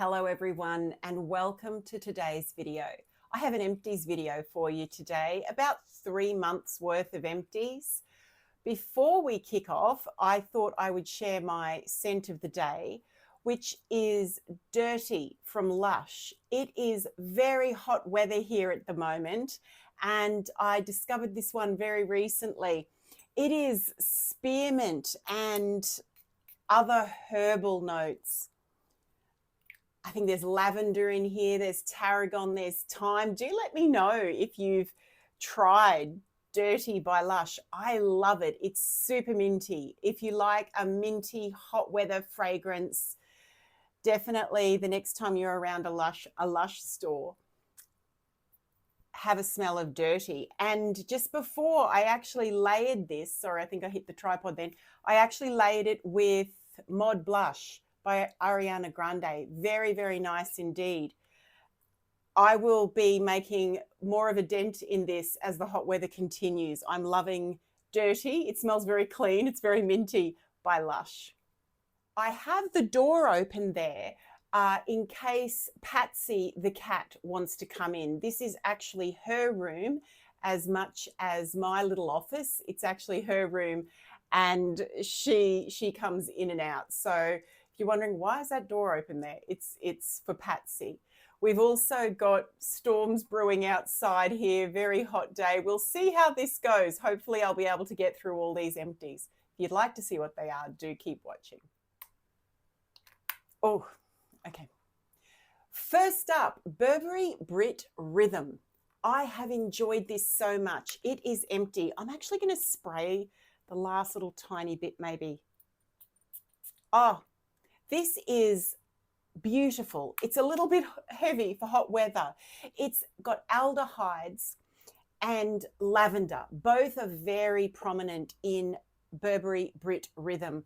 Hello everyone and welcome to today's video. I have an empties video for you today, about 3 months worth of empties. Before we kick off, I thought I would share my scent of the day, which is Dirty from Lush. It is very hot weather here at the moment and I discovered this one very recently. It is spearmint and other herbal notes. I think there's lavender in here, there's tarragon, there's thyme. Do let me know if you've tried Dirty by Lush. I love it. It's super minty. If you like a minty hot weather fragrance, definitely the next time you're around a Lush store, have a smell of Dirty. And just before I actually layered this, sorry, I think I hit the tripod then, I actually layered it with Mod Blush by Ariana Grande. Very, very nice indeed. I will be making more of a dent in this as the hot weather continues. I'm loving Dirty. It smells very clean. It's very minty by Lush. I have the door open there in case Patsy the cat wants to come in. This is actually her room as much as my little office. It's actually her room and she comes in and out. So if you're wondering why is that door open there, it's for Patsy. We've also got storms brewing outside here, very hot day. We'll see how this goes. Hopefully I'll be able to get through all these empties. If you'd like to see what they are, do keep watching. Oh, okay. First up, Burberry Brit Rhythm. I have enjoyed this so much. It is empty. I'm actually going to spray the last little tiny bit maybe. Oh, this is beautiful. It's a little bit heavy for hot weather. It's got aldehydes and lavender. Both are very prominent in Burberry Brit Rhythm.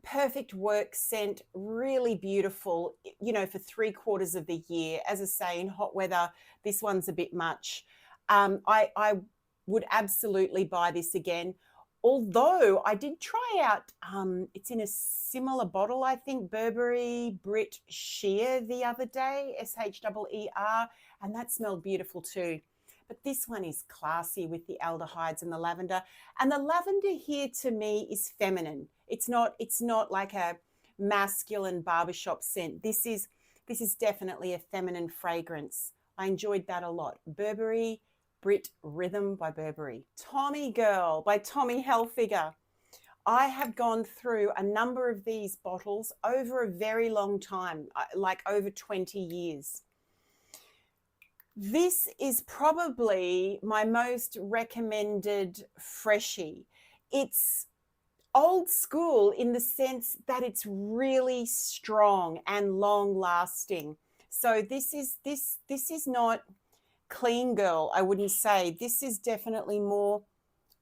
Perfect work scent, really beautiful, you know, for 3/4 of the year. As I say, in hot weather, this one's a bit much. I would absolutely buy this again. Although I did try out, it's in a similar bottle, I think, Burberry Brit Sheer the other day, S-H-E-E-R, and that smelled beautiful too. But this one is classy with the aldehydes and the lavender. And the lavender here to me is feminine. It's not like a masculine barbershop scent. This is definitely a feminine fragrance. I enjoyed that a lot. Burberry Brit Rhythm by Burberry. Tommy Girl by Tommy Hilfiger. I have gone through a number of these bottles over a very long time, like over 20 years. This is probably my most recommended freshie. It's old school in the sense that it's really strong and long lasting. So this is not clean girl, I wouldn't say. This is definitely more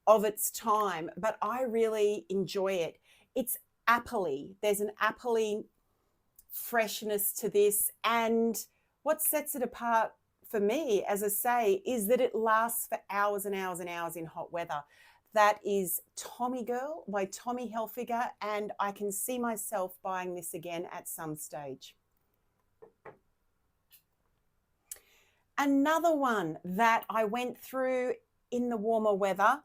of its time, but I really enjoy it. It's appley. There's an appley freshness to this, and what sets it apart for me, as I say, is that it lasts for hours and hours and hours in hot weather. That is Tommy Girl by Tommy Hilfiger, and I can see myself buying this again at some stage. Another one that I went through in the warmer weather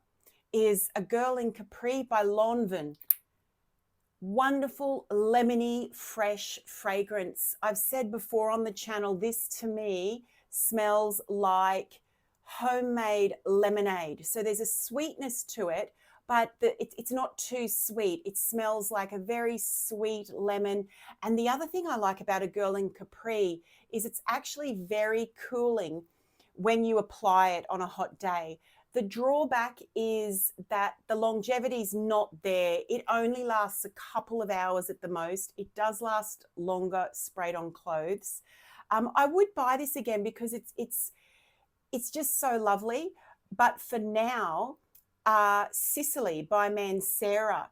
is A Girl in Capri by Lanvin. Wonderful, lemony, fresh fragrance. I've said before on the channel, this to me smells like homemade lemonade. So there's a sweetness to it, but it's not too sweet. It smells like a very sweet lemon. And the other thing I like about A Girl in Capri is it's actually very cooling when you apply it on a hot day. The drawback is that the longevity is not there. It only lasts a couple of hours at the most. It does last longer sprayed on clothes. I would buy this again because it's just so lovely. But for now, Sicily by Mancera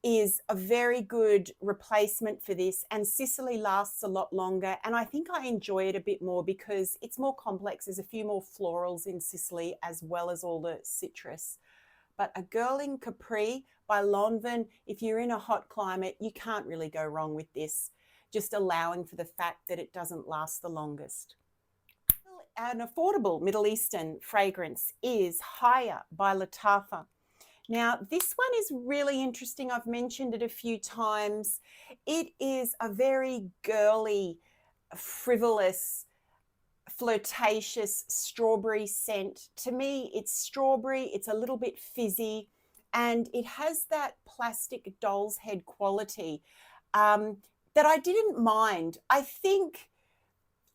is a very good replacement for this, and Sicily lasts a lot longer, and I think I enjoy it a bit more because it's more complex. There's a few more florals in Sicily as well as all the citrus. But A Girl in Capri by Lanvin, if you're in a hot climate, you can't really go wrong with this. just allowing for the fact that it doesn't last the longest. An affordable Middle Eastern fragrance is Haya by Lattafa. Now, this one is really interesting. I've mentioned it a few times. It is a very girly, frivolous, flirtatious strawberry scent. To me, it's strawberry, it's a little bit fizzy, and it has that plastic doll's head quality that I didn't mind. I think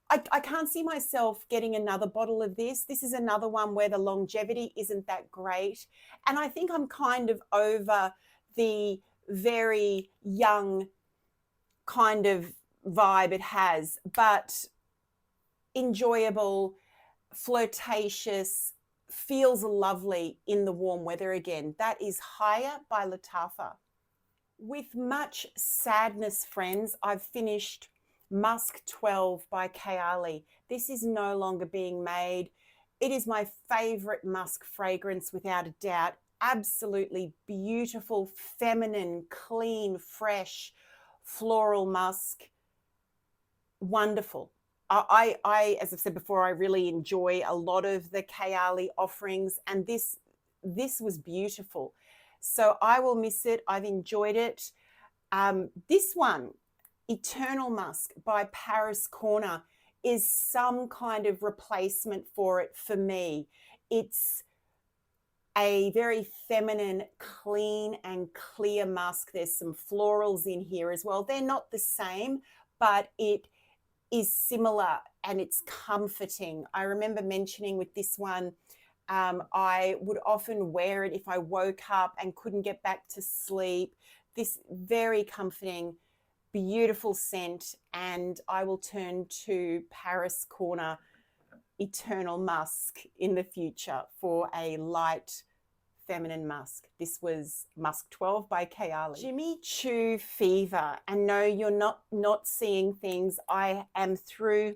I can't see myself getting another bottle of this. This is another one where the longevity isn't that great. And I think I'm kind of over the very young kind of vibe it has, but enjoyable, flirtatious, feels lovely in the warm weather again. That is Haya by Lattafa. With much sadness, friends, I've finished Musk 12 by Kayali. This is no longer being made. It is my favorite musk fragrance without a doubt. Absolutely beautiful, feminine, clean, fresh, floral musk. Wonderful. As I've said before, I really enjoy a lot of the Kayali offerings, and this was beautiful. So I will miss it. I've enjoyed it. This one, Eternal Musk by Paris Corner, is some kind of replacement for it for me. It's a very feminine, clean and clear musk. There's some florals in here as well. They're not the same, but it is similar and it's comforting. I remember mentioning with this one, I would often wear it if I woke up and couldn't get back to sleep. This very comforting, beautiful scent, and I will turn to Paris Corner Eternal Musk in the future for a light feminine musk. This was Musk 12 by Kayali. Jimmy Choo Fever, and no, you're not seeing things. I am through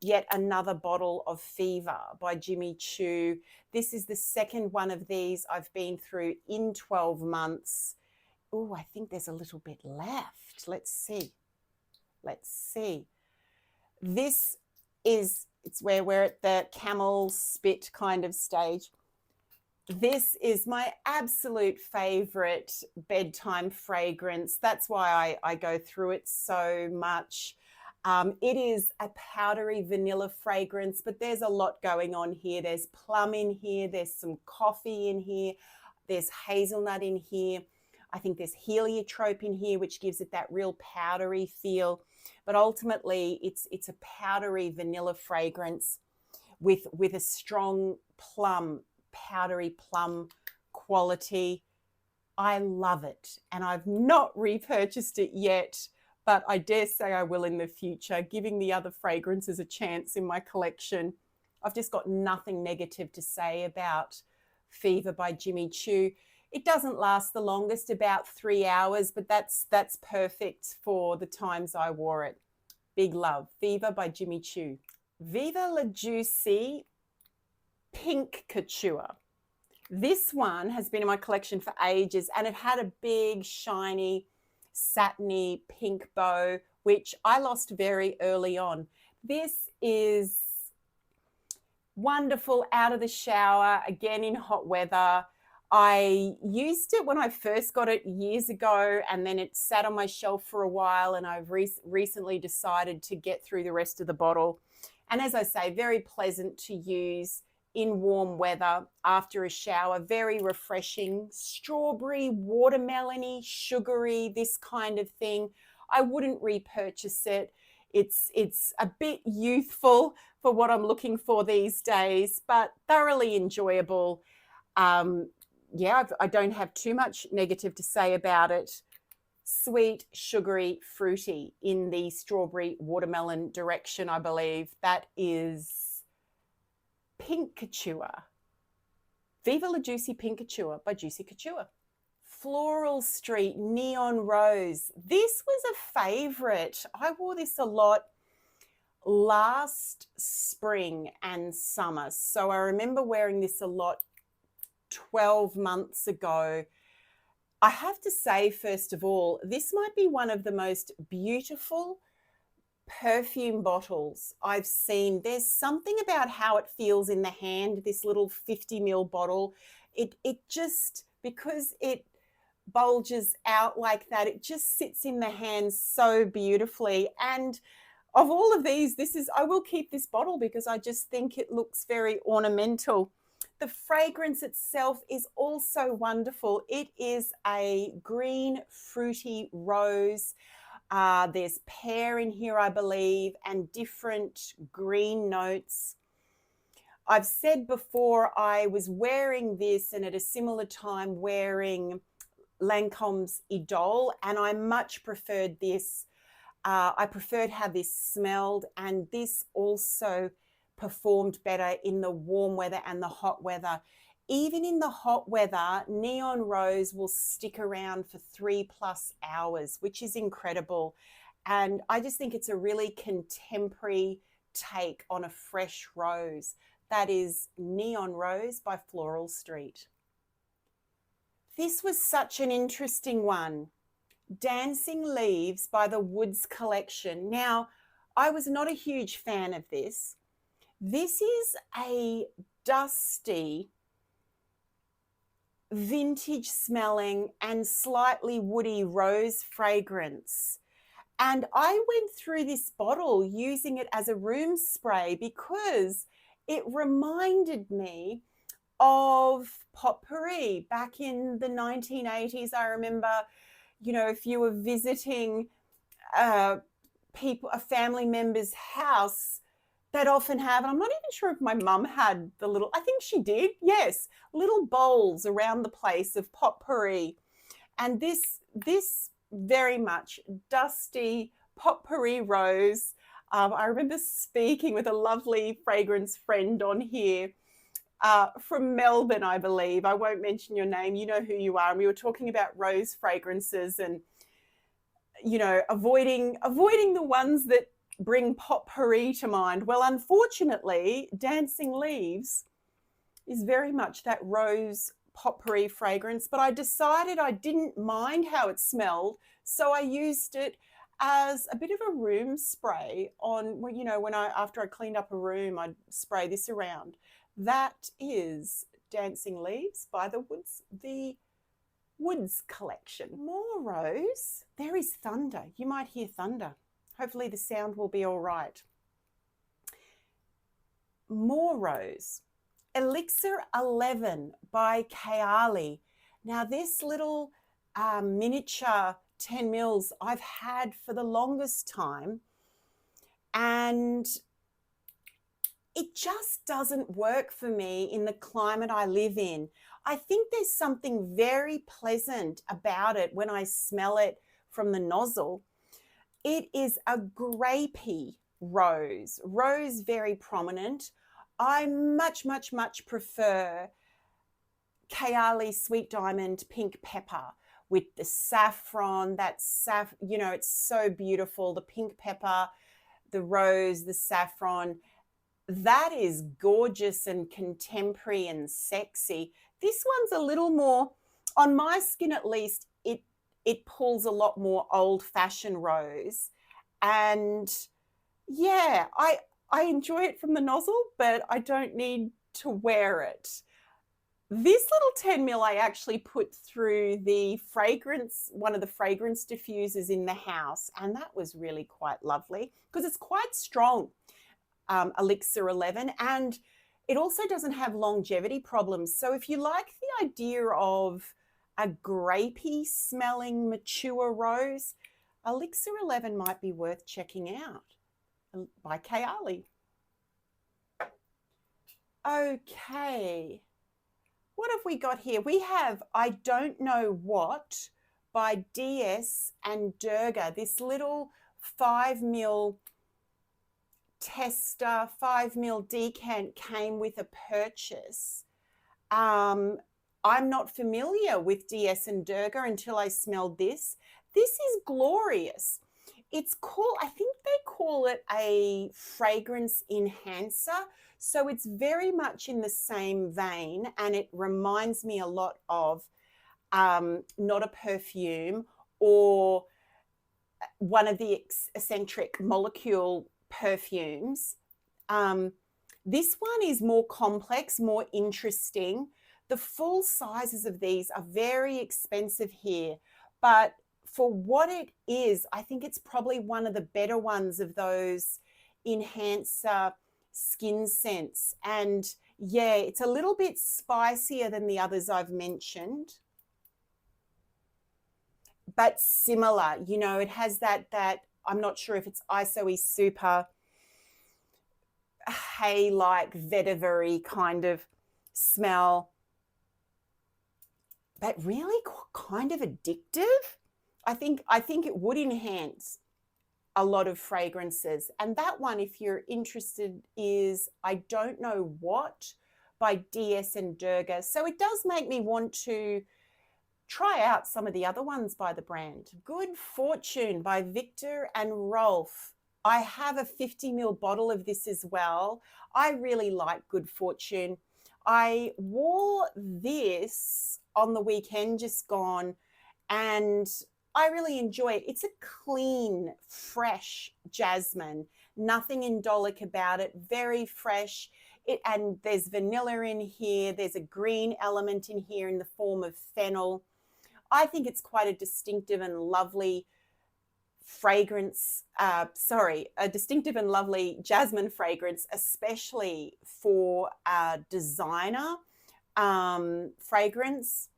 yet another bottle of Fever by Jimmy Choo. This is the second one of these I've been through in 12 months. Oh, I think there's a little bit left. Let's see. This is, it's where we're at the camel spit kind of stage. This is my absolute favorite bedtime fragrance. That's why I go through it so much. It is a powdery vanilla fragrance, but there's a lot going on here. There's plum in here. There's some coffee in here. There's hazelnut in here. I think there's heliotrope in here, which gives it that real powdery feel. But ultimately, it's a powdery vanilla fragrance with a strong plum, powdery plum quality. I love it, and I've not repurchased it yet, but I dare say I will in the future, giving the other fragrances a chance in my collection. I've just got nothing negative to say about Fever by Jimmy Choo. It doesn't last the longest, about 3 hours, but that's perfect for the times I wore it. Big love. Viva by Jimmy Choo. Viva La Juicy Pink Couture. This one has been in my collection for ages, and it had a big, shiny, satiny pink bow, which I lost very early on. This is wonderful out of the shower, again in hot weather. I used it when I first got it years ago, and then it sat on my shelf for a while, and I've recently decided to get through the rest of the bottle. And as I say, very pleasant to use in warm weather after a shower. Very refreshing, strawberry, watermelony, sugary, this kind of thing. I wouldn't repurchase it. It's a bit youthful for what I'm looking for these days, but thoroughly enjoyable. Yeah, I don't have too much negative to say about it. Sweet, sugary, fruity in the strawberry watermelon direction, I believe. That is Pink Couture. Viva La Juicy Pink Couture by Juicy Couture. Floral Street Neon Rose. This was a favorite. I wore this a lot last spring and summer. So I remember wearing this a lot 12 months ago. I have to say, first of all, this might be one of the most beautiful perfume bottles I've seen, there's something about how it feels in the hand, this little 50 ml bottle. It just, because it bulges out like that, it just sits in the hand so beautifully. And of all of these, I will keep this bottle because I just think it looks very ornamental. The fragrance itself is also wonderful. It is a green fruity rose. There's pear in here, I believe, and different green notes. I've said before I was wearing this and at a similar time wearing Lancome's Idole, and I much preferred this. I preferred how this smelled, and this also performed better in the warm weather and the hot weather. Even in the hot weather, Neon Rose will stick around for 3+ hours, which is incredible. And I just think it's a really contemporary take on a fresh rose. That is Neon Rose by Floral Street. This was such an interesting one. Dancing Leaves by the Woods Collection. Now, I was not a huge fan of this. This is a dusty, vintage smelling and slightly woody rose fragrance. And I went through this bottle using it as a room spray because it reminded me of potpourri back in the 1980s. I remember, you know, if you were visiting a family member's house, they'd often have, and I'm not even sure if my mum had the little, I think she did, yes, little bowls around the place of potpourri. And this very much dusty potpourri rose. I remember speaking with a lovely fragrance friend on here from Melbourne, I believe. I won't mention your name. You know who you are. And we were talking about rose fragrances and, you know, avoiding the ones that bring potpourri to mind. Well, unfortunately, Dancing Leaves is very much that rose potpourri fragrance, but I decided I didn't mind how it smelled, so I used it as a bit of a room spray on, you know, after I cleaned up a room, I'd spray this around. That is Dancing Leaves by the Woods Collection. More rose. There is thunder. You might hear thunder. Hopefully the sound will be all right. More rose. Elixir 11 by Kayali. Now this little miniature 10 mils I've had for the longest time, and it just doesn't work for me in the climate I live in. I think there's something very pleasant about it when I smell it from the nozzle. It is a grapey rose very prominent. I much prefer Kayali Sweet Diamond Pink Pepper with the saffron, you know, it's so beautiful. The pink pepper, the rose, the saffron, that is gorgeous and contemporary and sexy. This one's a little more, on my skin at least, it pulls a lot more old-fashioned rose. And yeah, I enjoy it from the nozzle, but I don't need to wear it. This little 10 mil I actually put through the fragrance, one of the fragrance diffusers in the house, and that was really quite lovely because it's quite strong, Elixir 11, and it also doesn't have longevity problems. So if you like the idea of a grapey smelling mature rose, Elixir 11 might be worth checking out by Kayali. Okay, what have we got here? We have I Don't Know What by DS and Durga, this little 5 mil tester, 5 mil decant came with a purchase. I'm not familiar with DS and Durga until I smelled this. This is glorious. It's called, I think they call it a fragrance enhancer. So it's very much in the same vein, and it reminds me a lot of Not a Perfume or one of the eccentric molecule perfumes. This one is more complex, more interesting. The full sizes of these are very expensive here, but for what it is, I think it's probably one of the better ones of those enhancer skin scents. And yeah, it's a little bit spicier than the others I've mentioned, but similar. You know, it has that I'm not sure if it's ISO-y super hay-like vetiver-y kind of smell, but really kind of addictive. I think it would enhance a lot of fragrances. And that one, if you're interested, is I Don't Know What by DS and Durga. So it does make me want to try out some of the other ones by the brand. Good Fortune by Viktor and Rolf. I have a 50 ml bottle of this as well. I really like Good Fortune. I wore this on the weekend just gone, and I really enjoy it. It's a clean, fresh jasmine. Nothing indolic about it. Very fresh. And there's vanilla in here. There's a green element in here in the form of fennel. I think it's quite a distinctive and lovely fragrance. A distinctive and lovely jasmine fragrance, especially for a designer fragrance.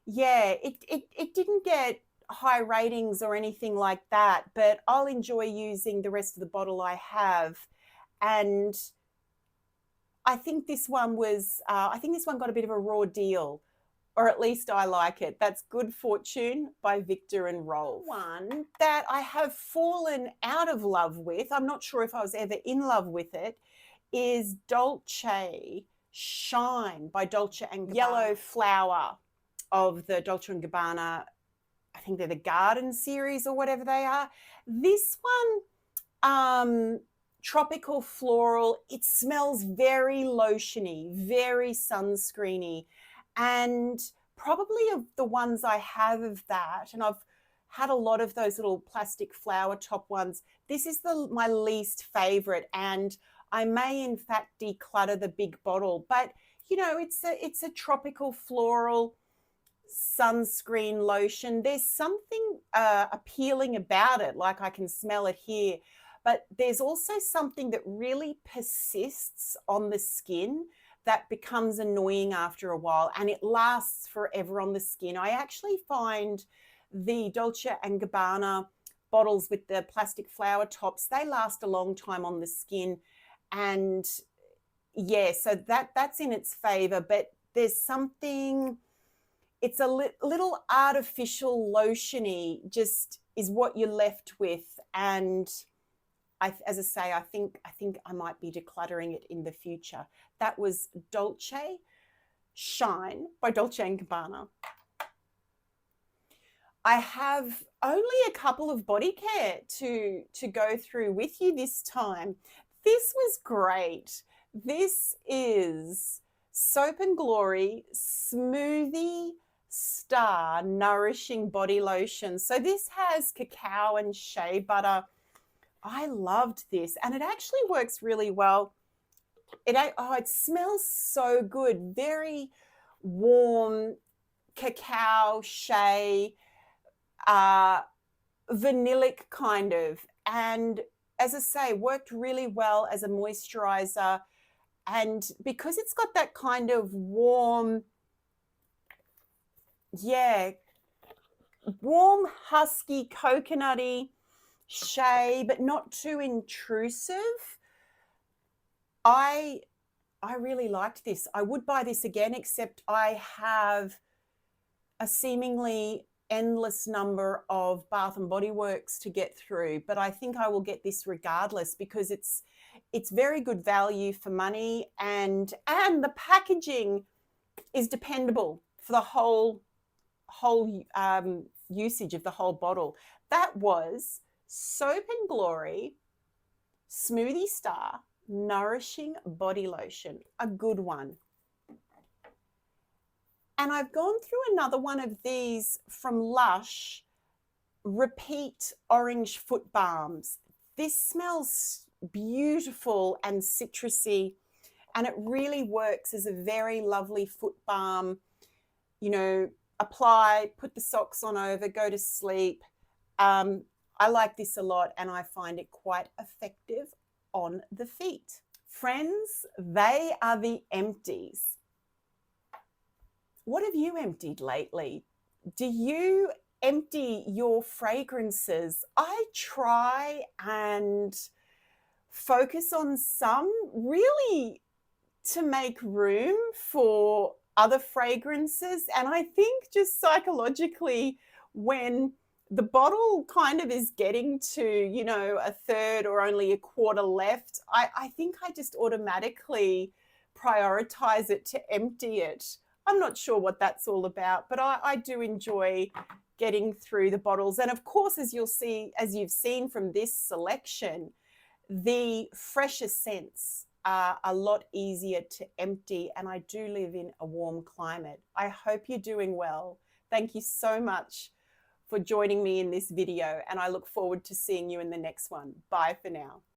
Yeah, it didn't get high ratings or anything like that, but I'll enjoy using the rest of the bottle I have. And I think this one was, got a bit of a raw deal, or at least I like it. That's Good Fortune by Viktor and Rolf. One that I have fallen out of love with, I'm not sure if I was ever in love with it, is Dolce Shine by Dolce & Gabbana. Yellow flower of the Dolce & Gabbana, I think they're the Garden series or whatever they are. This one, tropical floral, it smells very lotiony, very sunscreeny, and probably of the ones I have of that, and I've had a lot of those little plastic flower top ones, this is my least favorite, and I may in fact declutter the big bottle. But you know, it's a tropical floral sunscreen lotion. There's something appealing about it, like I can smell it here, but there's also something that really persists on the skin that becomes annoying after a while, and it lasts forever on the skin. I actually find the Dolce & Gabbana bottles with the plastic flower tops, they last a long time on the skin. And yeah, so that's in its favor, but there's something, it's a little artificial lotiony just is what you're left with. And as I say, I think I might be decluttering it in the future. That was Dolce Shine by Dolce & Gabbana. I have only a couple of body care to go through with you this time. This was great. This is Soap & Glory Smoothie Star Nourishing Body Lotion. So this has cacao and shea butter. I loved this, and it actually works really well. It smells so good. Very warm cacao, shea, vanillic kind of. And as I say, worked really well as a moisturizer. And because it's got that kind of warm, warm, husky, coconutty shea, but not too intrusive. I really liked this. I would buy this again, except I have a seemingly endless number of Bath and Body Works to get through, but I think I will get this regardless because it's very good value for money, and the packaging is dependable for the whole usage of the whole bottle. That was Soap & Glory Smoothie Star Nourishing Body Lotion, a good one. And I've gone through another one of these from Lush, repeat orange foot balms. This smells beautiful and citrusy, and it really works as a very lovely foot balm. You know, apply, put the socks on over, go to sleep. I like this a lot, and I find it quite effective on the feet. Friends, they are the empties. What have you emptied lately? Do you empty your fragrances? I try and focus on some really to make room for other fragrances. And I think just psychologically, when the bottle kind of is getting to, you know, a third or only a quarter left, I think I just automatically prioritize it to empty it. I'm not sure what that's all about, but I do enjoy getting through the bottles. And of course, as you'll see, as you've seen from this selection, the fresher scents are a lot easier to empty, and I do live in a warm climate. I hope you're doing well. Thank you so much for joining me in this video, and I look forward to seeing you in the next one. Bye for now.